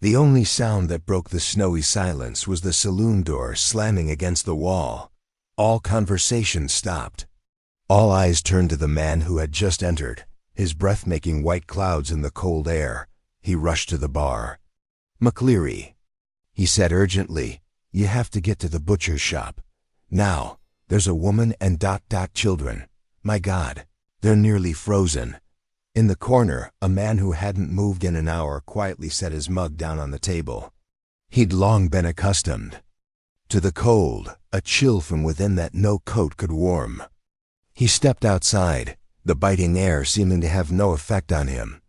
The only sound that broke the snowy silence was the saloon door slamming against the wall. All conversation stopped. All eyes turned to the man who had just entered, his breath making white clouds in the cold air. He rushed to the bar. "McCleary," he said urgently, "you have to get to the butcher's shop. Now, there's a woman and children. My God, they're nearly frozen." In the corner, a man who hadn't moved in an hour quietly set his mug down on the table. He'd long been accustomed to the cold, a chill from within that no coat could warm. He stepped outside, the biting air seeming to have no effect on him.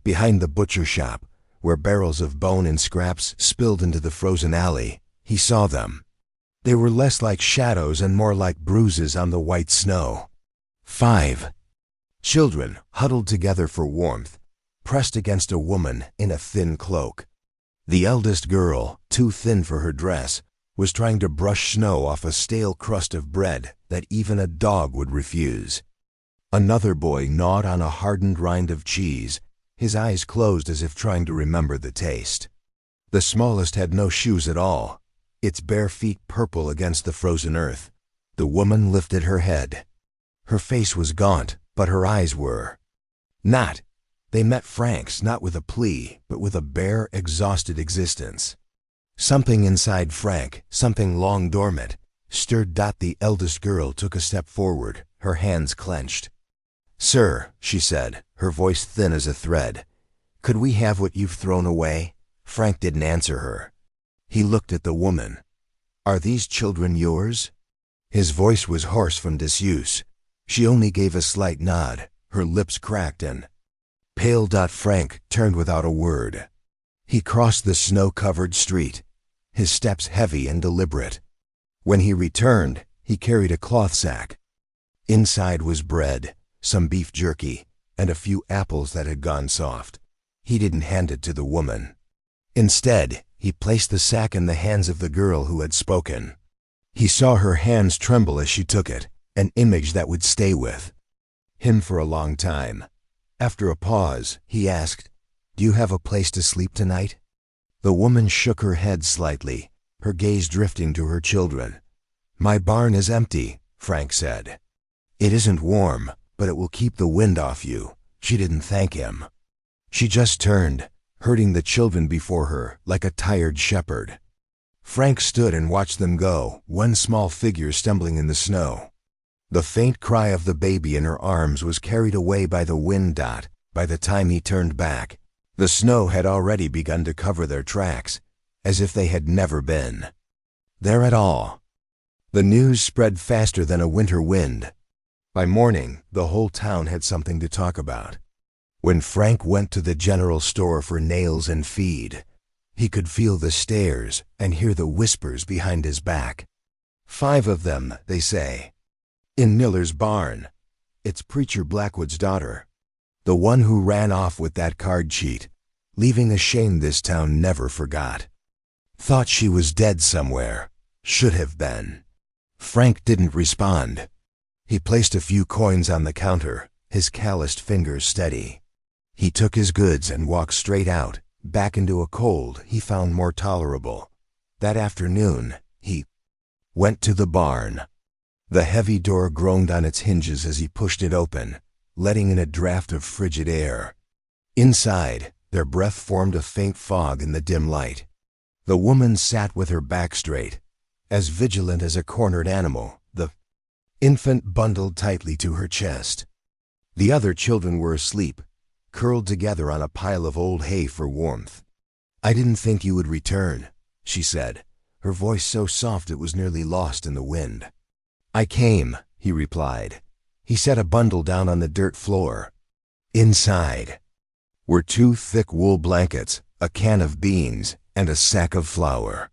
Behind the butcher shop, where barrels of bone and scraps spilled into the frozen alley, he saw them. They were less like shadows and more like bruises on the white snow. 5 children huddled together for warmth, pressed against a woman in a thin cloak. The eldest girl, too thin for her dress, was trying to brush snow off a stale crust of bread that even a dog would refuse. Another boy gnawed on a hardened rind of cheese, his eyes closed as if trying to remember the taste. The smallest had no shoes at all, its bare feet purple against the frozen earth. The woman lifted her head. Her face was gaunt, but her eyes were not. They met Frank's not with a plea, but with a bare, exhausted existence. Something inside Frank, something long dormant, stirred. The eldest girl took a step forward, her hands clenched. "Sir," she said, her voice thin as a thread, "could we have what you've thrown away?" Frank didn't answer her. He looked at the woman. "Are these children yours?" His voice was hoarse from disuse. She only gave a slight nod, her lips cracked and pale. Frank turned without a word. He crossed the snow-covered street, his steps heavy and deliberate. When he returned, he carried a cloth sack. Inside was bread, some beef jerky, and a few apples that had gone soft. He didn't hand it to the woman. Instead, he placed the sack in the hands of the girl who had spoken. He saw her hands tremble as she took it, an image that would stay with him for a long time. After a pause, he asked, "Do you have a place to sleep tonight?" The woman shook her head slightly, her gaze drifting to her children. "My barn is empty," Frank said. "It isn't warm, but it will keep the wind off you." She didn't thank him. She just turned, herding the children before her like a tired shepherd. Frank stood and watched them go, one small figure stumbling in the snow. The faint cry of the baby in her arms was carried away by the wind. By the time he turned back, the snow had already begun to cover their tracks, as if they had never been there at all. The news spread faster than a winter wind. By morning, the whole town had something to talk about. When Frank went to the general store for nails and feed, he could feel the stares and hear the whispers behind his back. 5 of them, they say. In Miller's barn. It's Preacher Blackwood's daughter. The one who ran off with that card cheat, leaving a shame this town never forgot. Thought she was dead somewhere. Should have been. Frank didn't respond. He placed a few coins on the counter, his calloused fingers steady. He took his goods and walked straight out, back into a cold he found more tolerable. That afternoon, he went to the barn. The heavy door groaned on its hinges as he pushed it open, letting in a draft of frigid air. Inside, their breath formed a faint fog in the dim light. The woman sat with her back straight, as vigilant as a cornered animal, the infant bundled tightly to her chest. The other children were asleep, curled together on a pile of old hay for warmth. "I didn't think you would return," she said, her voice so soft it was nearly lost in the wind. "I came," he replied. He set a bundle down on the dirt floor. Inside were 2 thick wool blankets, a can of beans, and a sack of flour.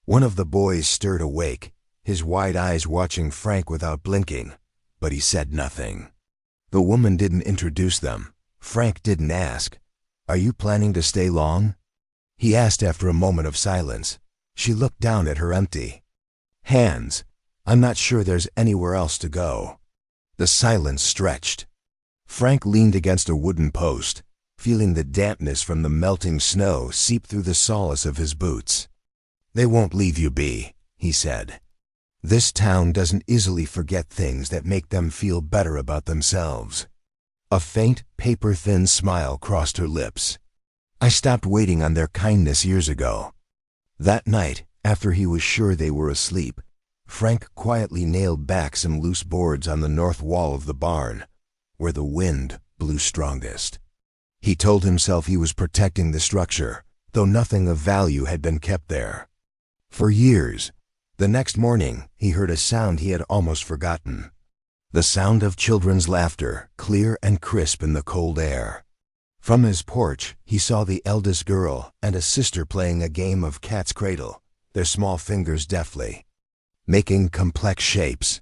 One of the boys stirred awake, his wide eyes watching Frank without blinking, but he said nothing. The woman didn't introduce them. Frank didn't ask, "Are you planning to stay long?" He asked after a moment of silence. She looked down at her empty hands. "I'm not sure there's anywhere else to go." The silence stretched. Frank leaned against a wooden post, feeling the dampness from the melting snow seep through the soles of his boots. "They won't leave you be," he said. "This town doesn't easily forget things that make them feel better about themselves." A faint, paper-thin smile crossed her lips. "I stopped waiting on their kindness years ago." That night, after he was sure they were asleep, Frank quietly nailed back some loose boards on the north wall of the barn, where the wind blew strongest. He told himself he was protecting the structure, though nothing of value had been kept there. For years, the next morning, he heard a sound he had almost forgotten. The sound of children's laughter, clear and crisp in the cold air. From his porch, he saw the eldest girl and a sister playing a game of cat's cradle, their small fingers deftly making complex shapes.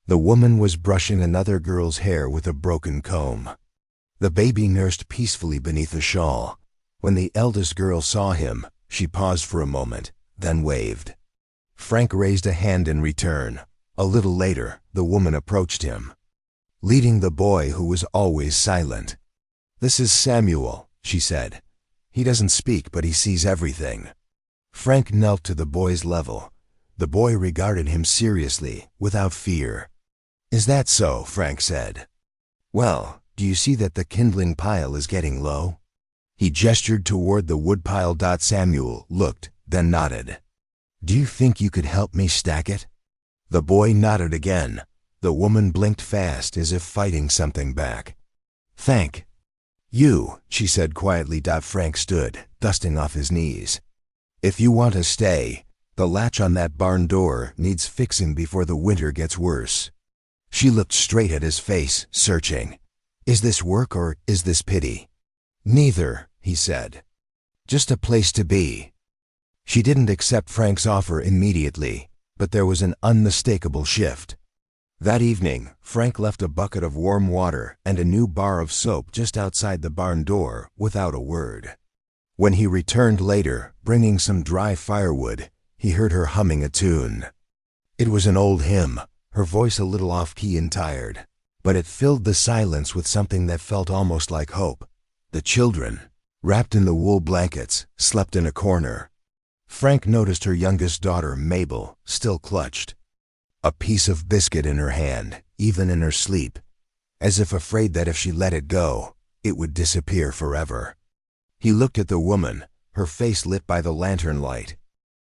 The woman was brushing another girl's hair with a broken comb. The baby nursed peacefully beneath a shawl. When the eldest girl saw him, she paused for a moment, then waved. Frank raised a hand in return. A little later, the woman approached him, leading the boy who was always silent. "This is Samuel," she said. "He doesn't speak, but he sees everything." Frank knelt to the boy's level. The boy regarded him seriously, without fear. "Is that so?" Frank said. "Well, do you see that the kindling pile is getting low?" He gestured toward the woodpile. Samuel looked, then nodded. "Do you think you could help me stack it?" The boy nodded again. The woman blinked fast, as if fighting something back. "Thank you," she said quietly. Frank stood, dusting off his knees. "If you want to stay, the latch on that barn door needs fixing before the winter gets worse." She looked straight at his face, searching. "Is this work or is this pity?" "Neither," he said. "Just a place to be." She didn't accept Frank's offer immediately, but there was an unmistakable shift. That evening, Frank left a bucket of warm water and a new bar of soap just outside the barn door without a word. When he returned later, bringing some dry firewood, he heard her humming a tune. It was an old hymn, her voice a little off-key and tired, but it filled the silence with something that felt almost like hope. The children, wrapped in the wool blankets, slept in a corner. Frank noticed her youngest daughter, Mabel, still clutched a piece of biscuit in her hand, even in her sleep, as if afraid that if she let it go, it would disappear forever. He looked at the woman, her face lit by the lantern light.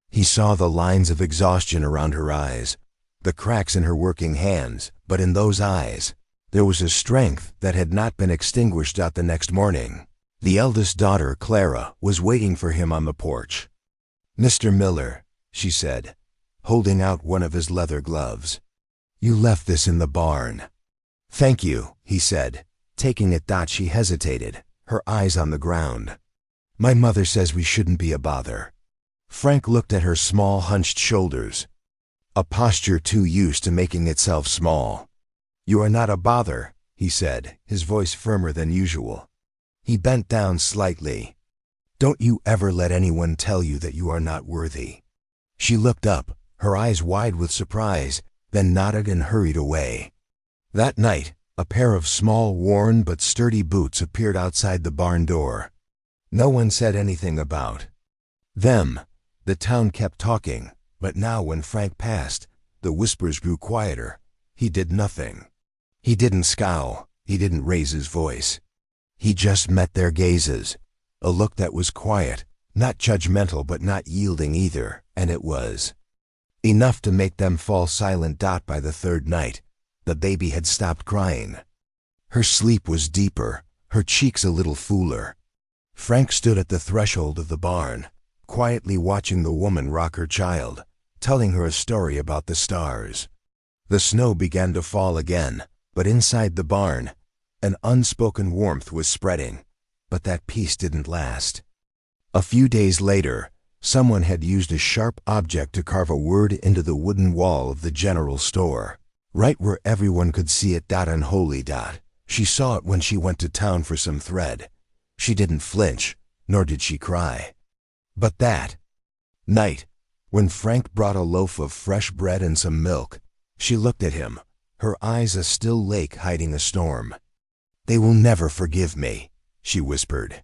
He saw the lines of exhaustion around her eyes, the cracks in her working hands, but in those eyes, there was a strength that had not been extinguished. The next morning, the eldest daughter, Clara, was waiting for him on the porch. "Mr. Miller," she said, holding out one of his leather gloves. "You left this in the barn." "Thank you," he said, taking it. She hesitated, her eyes on the ground. "My mother says we shouldn't be a bother." Frank looked at her small, hunched shoulders, a posture too used to making itself small. "You are not a bother," he said, his voice firmer than usual. He bent down slightly. "Don't you ever let anyone tell you that you are not worthy." She looked up, her eyes wide with surprise, then nodded and hurried away. That night, a pair of small, worn but sturdy boots appeared outside the barn door. No one said anything about them. The town kept talking, but now when Frank passed, the whispers grew quieter. He did nothing. He didn't scowl. He didn't raise his voice. He just met their gazes, a look that was quiet, not judgmental but not yielding either, and it was enough to make them fall silent. By the third night, the baby had stopped crying. Her sleep was deeper, her cheeks a little fuller. Frank stood at the threshold of the barn, quietly watching the woman rock her child, telling her a story about the stars. The snow began to fall again, but inside the barn, an unspoken warmth was spreading. But that peace didn't last. A few days later, someone had used a sharp object to carve a word into the wooden wall of the general store, right where everyone could see it. Unholy. She saw it when she went to town for some thread. She didn't flinch, nor did she cry. But that night, when Frank brought a loaf of fresh bread and some milk, she looked at him, her eyes a still lake hiding a storm. "They will never forgive me," she whispered.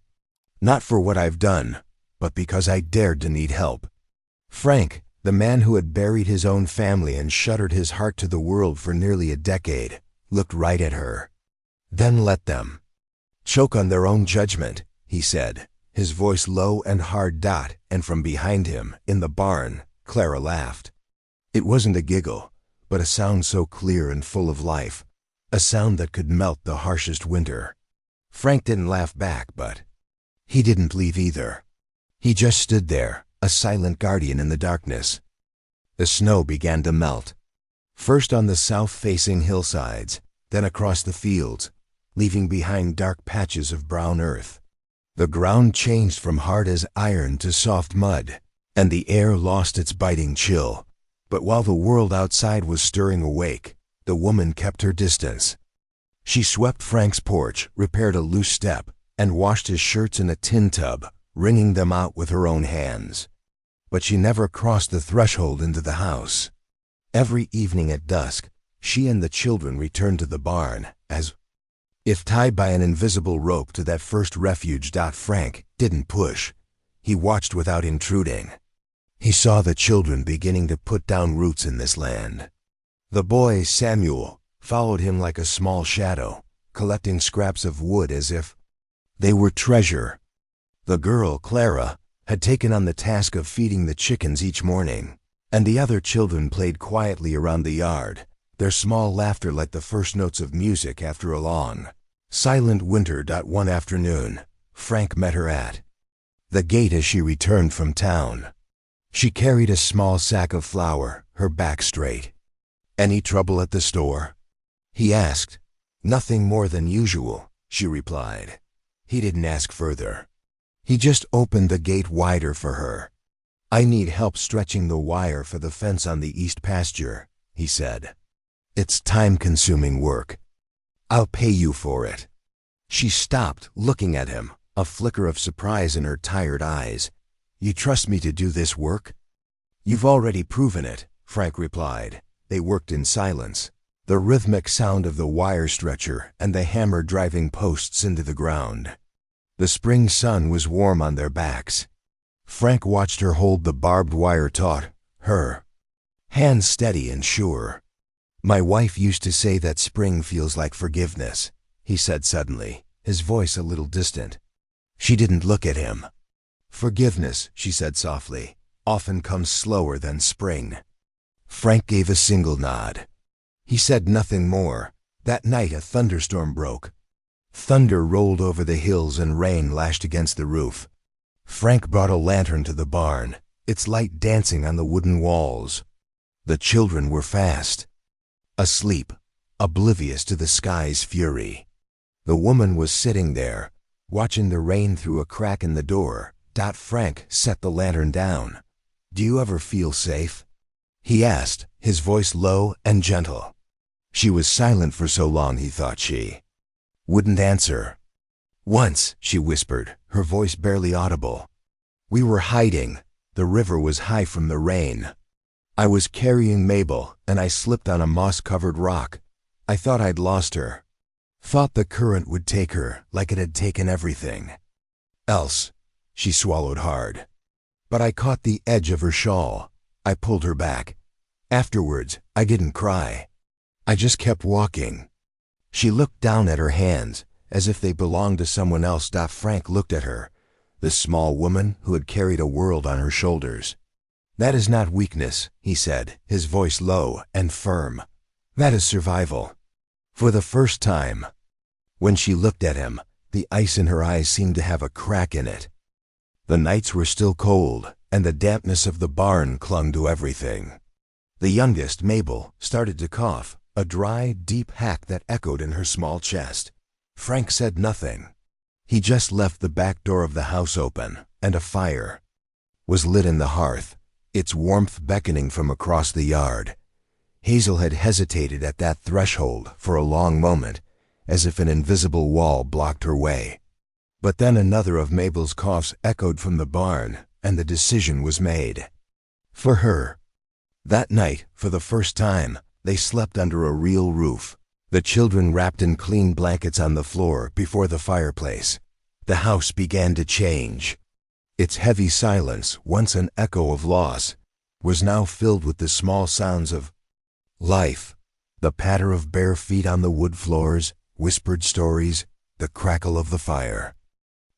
Not for what I've done, but because I dared to need help. Frank, the man who had buried his own family and shuttered his heart to the world for nearly a decade, looked right at her. Then let them choke on their own judgment, he said, his voice low and hard. And from behind him, in the barn, Clara laughed. It wasn't a giggle, but a sound so clear and full of life, a sound that could melt the harshest winter. Frank didn't laugh back, but he didn't leave either. He just stood there, a silent guardian in the darkness. The snow began to melt, first on the south-facing hillsides, then across the fields, leaving behind dark patches of brown earth. The ground changed from hard as iron to soft mud, and the air lost its biting chill. But while the world outside was stirring awake, the woman kept her distance. She swept Frank's porch, repaired a loose step, and washed his shirts in a tin tub, wringing them out with her own hands. But she never crossed the threshold into the house. Every evening at dusk, she and the children returned to the barn, as if tied by an invisible rope to that first refuge. Frank didn't push. He watched without intruding. He saw the children beginning to put down roots in this land. The boy, Samuel, followed him like a small shadow, collecting scraps of wood as if they were treasure. The girl, Clara, had taken on the task of feeding the chickens each morning, and the other children played quietly around the yard, their small laughter like the first notes of music after a long, silent winter. One afternoon, Frank met her at the gate as she returned from town. She carried a small sack of flour, her back straight. "Any trouble at the store?" he asked. "Nothing more than usual," she replied. He didn't ask further. He just opened the gate wider for her. "I need help stretching the wire for the fence on the east pasture," he said. "It's time-consuming work. I'll pay you for it." She stopped, looking at him, a flicker of surprise in her tired eyes. "You trust me to do this work?" "You've already proven it," Frank replied. They worked in silence, the rhythmic sound of the wire stretcher and the hammer driving posts into the ground. The spring sun was warm on their backs. Frank watched her hold the barbed wire taut, her hands steady and sure. "My wife used to say that spring feels like forgiveness," he said suddenly, his voice a little distant. She didn't look at him. "Forgiveness," she said softly, "often comes slower than spring." Frank gave a single nod. He said nothing more. That night a thunderstorm broke. Thunder rolled over the hills and rain lashed against the roof. Frank brought a lantern to the barn, its light dancing on the wooden walls. The children were fast asleep, oblivious to the sky's fury. The woman was sitting there, watching the rain through a crack in the door. Frank set the lantern down. "Do you ever feel safe?" he asked, his voice low and gentle. She was silent for so long he thought she wouldn't answer. "Once," she whispered, her voice barely audible. "We were hiding. The river was high from the rain. I was carrying Mabel, and I slipped on a moss-covered rock. I thought I'd lost her. Thought the current would take her, like it had taken everything else." She swallowed hard. "But I caught the edge of her shawl. I pulled her back. Afterwards, I didn't cry. I just kept walking." She looked down at her hands, as if they belonged to someone else. Frank looked at her, this small woman who had carried a world on her shoulders. "That is not weakness," he said, his voice low and firm. "That is survival." For the first time, when she looked at him, the ice in her eyes seemed to have a crack in it. The nights were still cold, and the dampness of the barn clung to everything. The youngest, Mabel, started to cough, a dry, deep hack that echoed in her small chest. Frank said nothing. He just left the back door of the house open, and a fire was lit in the hearth, its warmth beckoning from across the yard. Hazel had hesitated at that threshold for a long moment, as if an invisible wall blocked her way. But then another of Mabel's coughs echoed from the barn, and the decision was made. For her. That night, for the first time, they slept under a real roof, the children wrapped in clean blankets on the floor before the fireplace. The house began to change. Its heavy silence, once an echo of loss, was now filled with the small sounds of life. The patter of bare feet on the wood floors, whispered stories, the crackle of the fire.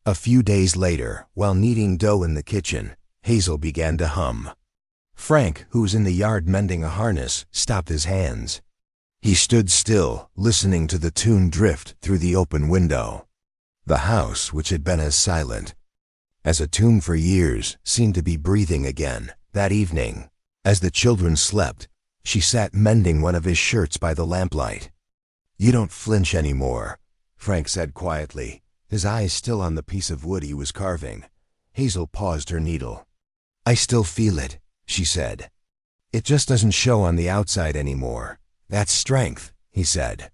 A few days later, while kneading dough in the kitchen, Hazel began to hum. Frank, who was in the yard mending a harness, stopped his hands. He stood still, listening to the tune drift through the open window. The house, which had been as silent as a tomb for years, seemed to be breathing again. That evening, as the children slept, she sat mending one of his shirts by the lamplight. "You don't flinch anymore," Frank said quietly, his eyes still on the piece of wood he was carving. Hazel paused her needle. "I still feel it," she said. "It just doesn't show on the outside anymore. That's strength," he said.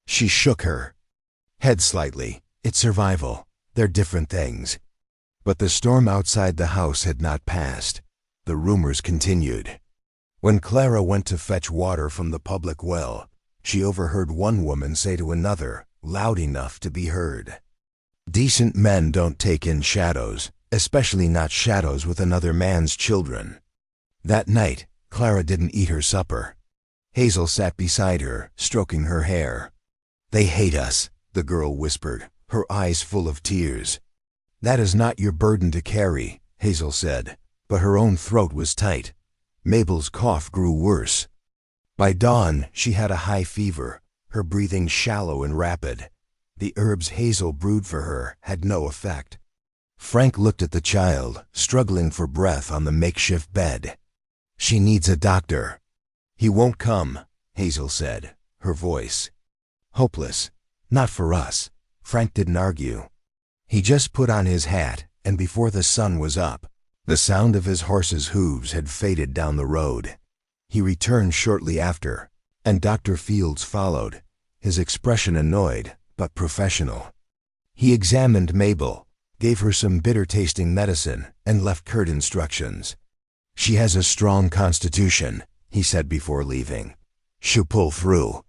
She shook her head slightly. "It's survival. They're different things." But the storm outside the house had not passed. The rumors continued. When Clara went to fetch water from the public well, she overheard one woman say to another, loud enough to be heard, "Decent men don't take in shadows, especially not shadows with another man's children." That night, Clara didn't eat her supper. Hazel sat beside her, stroking her hair. "They hate us," the girl whispered, her eyes full of tears. "That is not your burden to carry," Hazel said, but her own throat was tight. Mabel's cough grew worse. By dawn, she had a high fever, her breathing shallow and rapid. The herbs Hazel brewed for her had no effect. Frank looked at the child, struggling for breath on the makeshift bed. "She needs a doctor." "He won't come," Hazel said, her voice hopeless. "Not for us." Frank didn't argue. He just put on his hat, and before the sun was up, the sound of his horse's hooves had faded down the road. He returned shortly after, and Dr. Fields followed, his expression annoyed, but professional. He examined Mabel, gave her some bitter-tasting medicine, and left curt instructions. "She has a strong constitution," he said before leaving. "She'll pull through."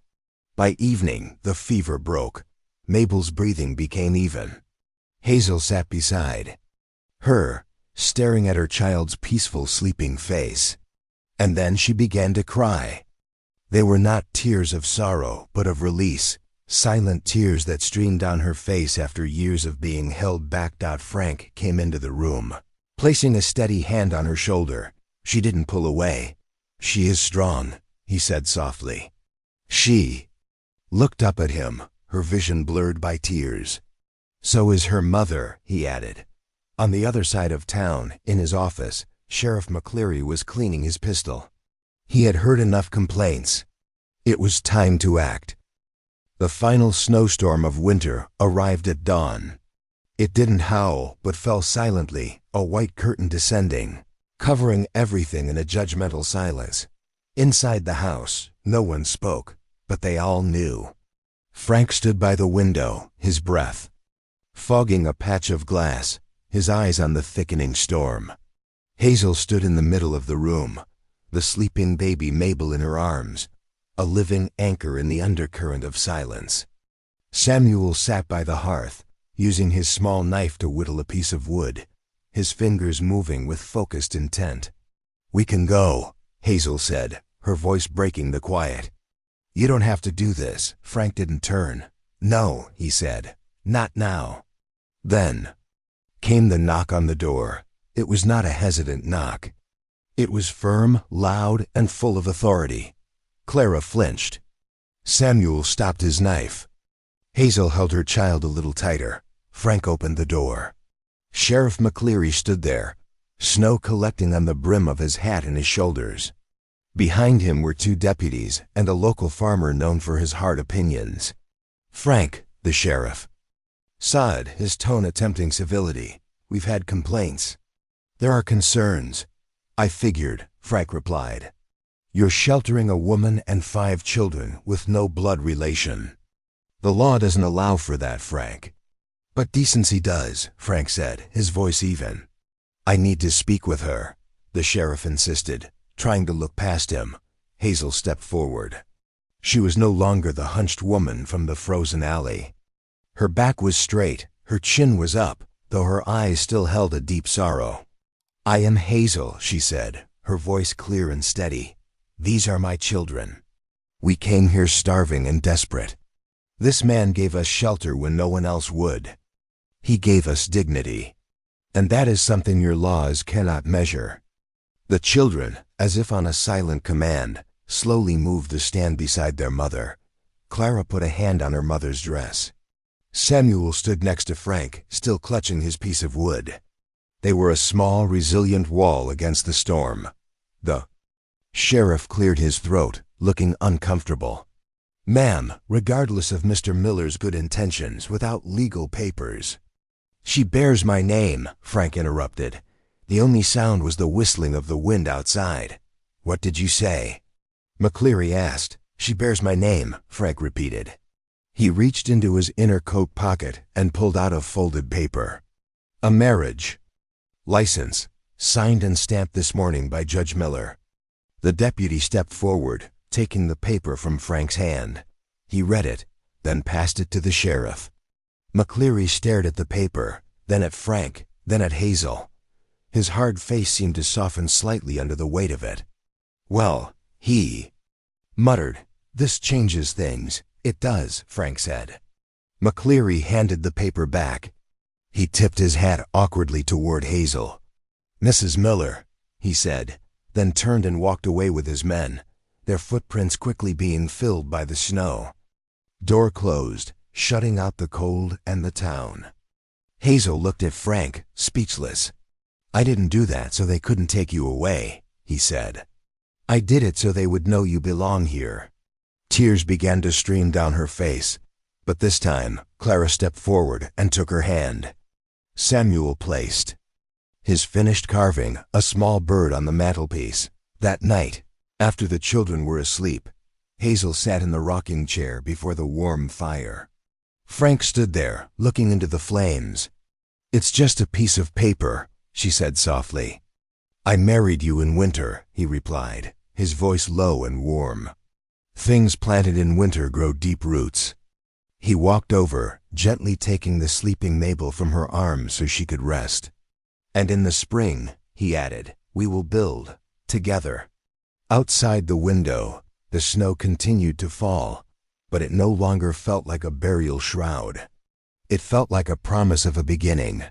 By evening, the fever broke. Mabel's breathing became even. Hazel sat beside her, staring at her child's peaceful sleeping face. And then she began to cry. They were not tears of sorrow, but of release, silent tears that streamed down her face after years of being held back. Frank came into the room, placing a steady hand on her shoulder. She didn't pull away. "She is strong," he said softly. She looked up at him, her vision blurred by tears. "So is her mother," he added. On the other side of town, in his office, Sheriff McCleary was cleaning his pistol. He had heard enough complaints. It was time to act. The final snowstorm of winter arrived at dawn. It didn't howl, but fell silently, a white curtain descending, covering everything in a judgmental silence. Inside the house, no one spoke, but they all knew. Frank stood by the window, his breath fogging a patch of glass, his eyes on the thickening storm. Hazel stood in the middle of the room, the sleeping baby Mabel in her arms, a living anchor in the undercurrent of silence. Samuel sat by the hearth, using his small knife to whittle a piece of wood, his fingers moving with focused intent. "We can go," Hazel said, her voice breaking the quiet. "You don't have to do this." Frank didn't turn. "No," he said, "not now." Then came the knock on the door. It was not a hesitant knock. It was firm, loud, and full of authority. Clara flinched. Samuel stopped his knife. Hazel held her child a little tighter. Frank opened the door. Sheriff McCleary stood there, snow collecting on the brim of his hat and his shoulders. Behind him were two deputies and a local farmer known for his hard opinions. "Frank," the sheriff sighed, his tone attempting civility, "we've had complaints. There are concerns." "I figured," Frank replied. "You're sheltering a woman and 5 children with no blood relation. The law doesn't allow for that, Frank." "But decency does," Frank said, his voice even. "I need to speak with her," the sheriff insisted, trying to look past him. Hazel stepped forward. She was no longer the hunched woman from the frozen alley. Her back was straight, Her chin was up, though her eyes still held a deep sorrow. "I am Hazel," she said, her voice clear and steady. "These are my children. We came here starving and desperate. This man gave us shelter when no one else would. He gave us dignity. And that is something your laws cannot measure." The children, as if on a silent command, slowly moved to stand beside their mother. Clara put a hand on her mother's dress. Samuel stood next to Frank, still clutching his piece of wood. They were a small, resilient wall against the storm. The sheriff cleared his throat, looking uncomfortable. "Ma'am, regardless of Mr. Miller's good intentions, without legal papers—" "She bears my name," Frank interrupted. The only sound was the whistling of the wind outside. "What did you say?" McCleary asked. "She bears my name," Frank repeated. He reached into his inner coat pocket and pulled out a folded paper. "A marriage license, signed and stamped this morning by Judge Miller." The deputy stepped forward, taking the paper from Frank's hand. He read it, then passed it to the sheriff. McCleary stared at the paper, then at Frank, then at Hazel. His hard face seemed to soften slightly under the weight of it. "Well," he muttered, "this changes things." "It does," Frank said. McCleary handed the paper back. He tipped his hat awkwardly toward Hazel. "Mrs. Miller," he said, then turned and walked away with his men, their footprints quickly being filled by the snow. Door closed, shutting out the cold and the town. Hazel looked at Frank, speechless. "I didn't do that so they couldn't take you away," he said. "I did it so they would know you belong here." Tears began to stream down her face, but this time Clara stepped forward and took her hand. Samuel placed his finished carving, a small bird, on the mantelpiece. That night, after the children were asleep, Hazel sat in the rocking chair before the warm fire. Frank stood there, looking into the flames. "It's just a piece of paper," she said softly. "I married you in winter," he replied, his voice low and warm. "Things planted in winter grow deep roots." He walked over, gently taking the sleeping Mabel from her arms so she could rest. "And in the spring," he added, "we will build, together." Outside the window, the snow continued to fall, but it no longer felt like a burial shroud. It felt like a promise of a beginning.